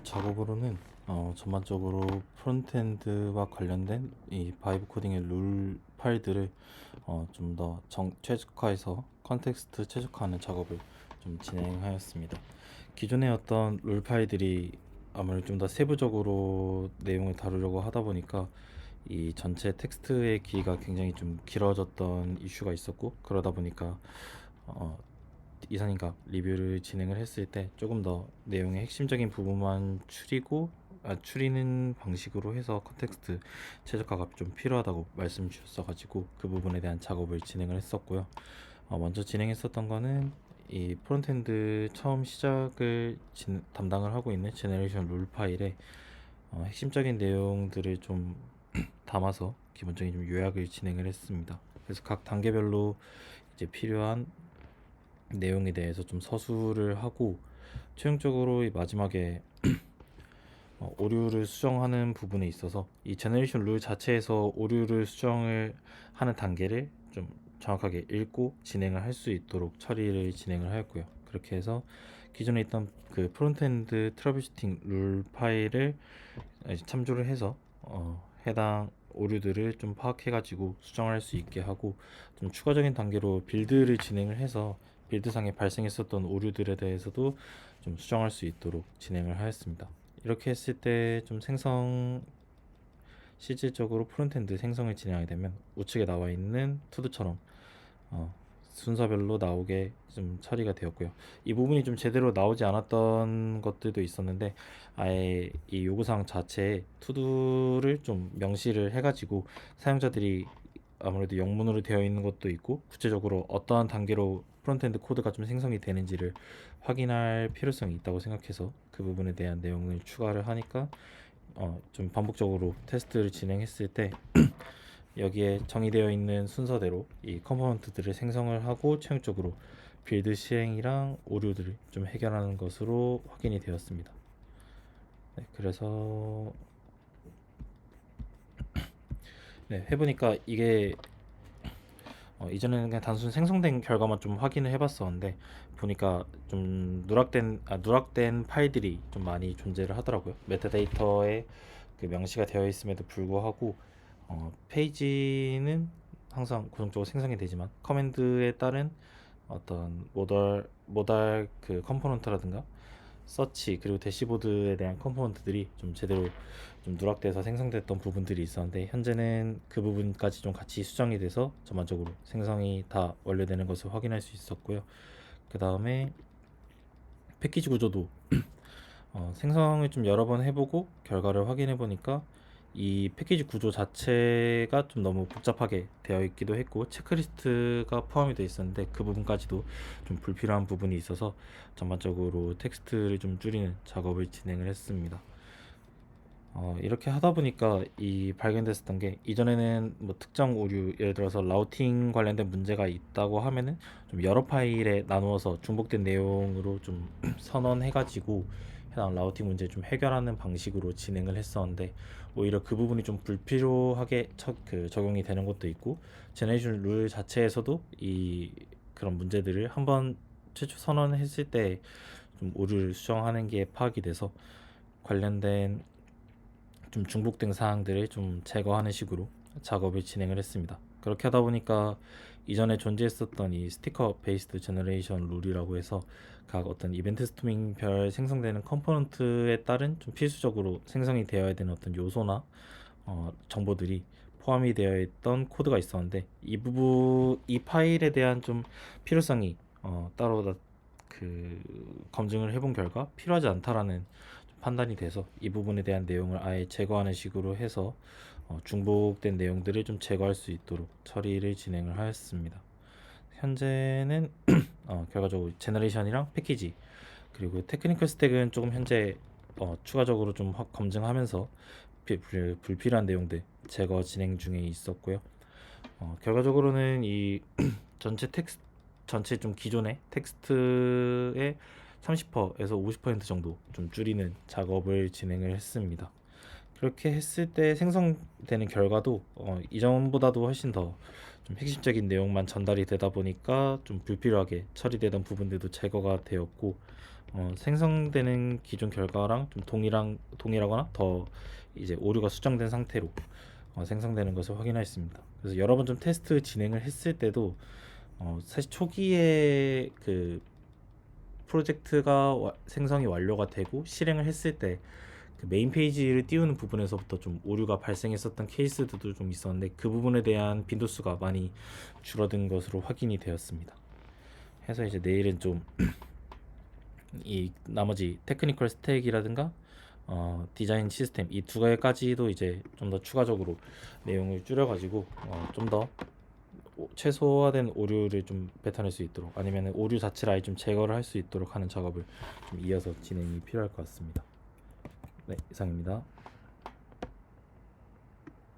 작업으로는 전반적으로 프론트엔드와 관련된 이 바이브 코딩의 룰 파일들을 좀 더 최적화해서 컨텍스트 최적화하는 작업을 좀 진행하였습니다. 기존의 어떤 룰 파일들이 아무래도 좀 더 세부적으로 내용을 다루려고 하다 보니까 이 전체 텍스트의 길이가 굉장히 좀 길어졌던 이슈가 있었고, 그러다 보니까 어, 이사님과 리뷰를 진행을 했을 때 조금 더 내용의 핵심적인 부분만 추리는 방식으로 해서 컨텍스트 최적화가 좀 필요하다고 말씀 주셨어가지고 그 부분에 대한 작업을 진행을 했었고요. 먼저 진행했었던 거는 이 프론트엔드 처음 시작을 담당을 하고 있는 제너레이션 룰 파일에 핵심적인 내용들을 좀 담아서 기본적인 좀 요약을 진행을 했습니다. 그래서 각 단계별로 이제 필요한 내용에 대해서 좀 서술을 하고, 최종적으로 이 마지막에 오류를 수정하는 부분에 있어서 이 제너레이션 룰 자체에서 오류를 수정을 하는 단계를 좀 정확하게 읽고 진행을 할 수 있도록 처리를 진행을 하였고요. 그렇게 해서 기존에 있던 그 프론트엔드 트러블 슈팅 룰 파일을 참조를 해서 해당 오류들을 좀 파악해가지고 수정할 수 있게 하고, 좀 추가적인 단계로 빌드를 진행을 해서 빌드상에 발생했었던 오류들에 대해서도 좀 수정할 수 있도록 진행을 하였습니다. 이렇게 했을 때 좀 실질적으로 프론트엔드 생성을 진행하게 되면 우측에 나와 있는 투두처럼 순서별로 나오게 좀 처리가 되었고요. 이 부분이 좀 제대로 나오지 않았던 것들도 있었는데, 아예 이 요구사항 자체에 투두를 좀 명시를 해가지고 사용자들이 아무래도 영문으로 되어 있는 것도 있고, 구체적으로 어떠한 단계로 프론트엔드 코드가 좀 생성이 되는지를 확인할 필요성이 있다고 생각해서 그 부분에 대한 내용을 추가를 하니까 좀 반복적으로 테스트를 진행했을 때 여기에 정의되어 있는 순서대로 이 컴포넌트들을 생성을 하고 최종적으로 빌드 시행이랑 오류들을 좀 해결하는 것으로 확인이 되었습니다. 네, 그래서 해보니까 이게 이전에는 그냥 단순 생성된 결과만 좀 확인을 해봤었는데, 보니까 좀 누락된 파일들이 좀 많이 존재를 하더라고요. 메타데이터에 그 명시가 되어 있음에도 불구하고 페이지는 항상 고정적으로 생성이 되지만 커맨드에 따른 어떤 모달 그 컴포넌트라든가 서치 그리고 대시보드에 대한 컴포넌트들이 좀 제대로 좀 누락돼서 생성됐던 부분들이 있었는데, 현재는 그 부분까지 좀 같이 수정이 돼서 전반적으로 생성이 다 완료되는 것을 확인할 수 있었고요. 그 다음에 패키지 구조도 생성을 좀 여러 번 해보고 결과를 확인해 보니까 이 패키지 구조 자체가 좀 너무 복잡하게 되어 있기도 했고, 체크리스트가 포함이 되어 있었는데 그 부분까지도 좀 불필요한 부분이 있어서 전반적으로 텍스트를 좀 줄이는 작업을 진행을 했습니다. 이렇게 하다 보니까 이 발견됐었던 게, 이전에는 뭐 특정 오류, 예를 들어서 라우팅 관련된 문제가 있다고 하면은 좀 여러 파일에 나누어서 중복된 내용으로 좀 선언해가지고 해당 라우팅 문제 좀 해결하는 방식으로 진행을 했었는데, 오히려 그 부분이 좀 불필요하게 적용이 되는 것도 있고, 제네레이션 룰 자체에서도 이 그런 문제들을 한번 최초 선언했을 때 좀 오류를 수정하는 게 파악이 돼서 관련된 좀 중복된 사항들을 좀 제거하는 식으로 작업을 진행을 했습니다. 그렇게 하다 보니까 이전에 존재했었던 이 스티커 베이스드 제너레이션 룰이라고 해서 각 어떤 이벤트 스토밍 별 생성되는 컴포넌트에 따른 좀 필수적으로 생성이 되어야 되는 어떤 요소나 정보들이 포함이 되어 있던 코드가 있었는데, 이 파일에 대한 좀 필요성이 따로 그 검증을 해본 결과 필요하지 않다라는 판단이 돼서 이 부분에 대한 내용을 아예 제거하는 식으로 해서 중복된 내용들을 좀 제거할 수 있도록 처리를 진행을 하였습니다. 현재는 결과적으로 제너레이션이랑 패키지 그리고 테크니컬 스택은 조금 현재 추가적으로 좀 검증하면서 불필요한 내용들 제거 진행 중에 있었고요. 결과적으로는 이 전체 좀 기존의 텍스트의 30%에서 50% 정도 좀 줄이는 작업을 진행을 했습니다. 그렇게 했을 때 생성되는 결과도 이전보다도 훨씬 더 좀 핵심적인 내용만 전달이 되다 보니까 좀 불필요하게 처리되던 부분들도 제거가 되었고, 생성되는 기존 결과랑 좀 동일하거나 더 이제 오류가 수정된 상태로 생성되는 것을 확인했습니다. 그래서 여러 번 좀 테스트 진행을 했을 때도 사실 초기에 그 프로젝트가 생성이 완료가 되고 실행을 했을 때 그 메인 페이지를 띄우는 부분에서부터 좀 오류가 발생했었던 케이스들도 좀 있었는데, 그 부분에 대한 빈도수가 많이 줄어든 것으로 확인이 되었습니다. 해서 이제 내일은 좀 이 나머지 테크니컬 스택이라든가 디자인 시스템 이 두 가지까지도 이제 좀 더 추가적으로 내용을 줄여가지고 좀 더 최소화된 오류를 좀 뱉어낼 수 있도록, 아니면 오류 자체를 아예 좀 제거를 할 수 있도록 하는 작업을 좀 이어서 진행이 필요할 것 같습니다. 네, 이상입니다.